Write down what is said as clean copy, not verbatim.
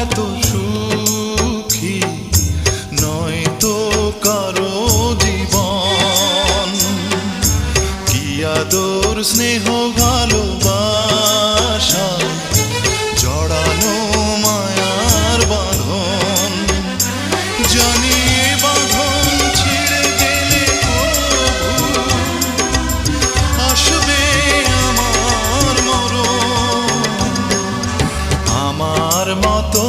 এত সুখী নয় তো কারো জীবন। কি আদর স্নেহ ভালোবাসা জড়ানো মায়ার বাঁধন। জানি বাঁধন ছিঁড়ে গেলে প্রভু আসবে আমার মরণ। আমার মতো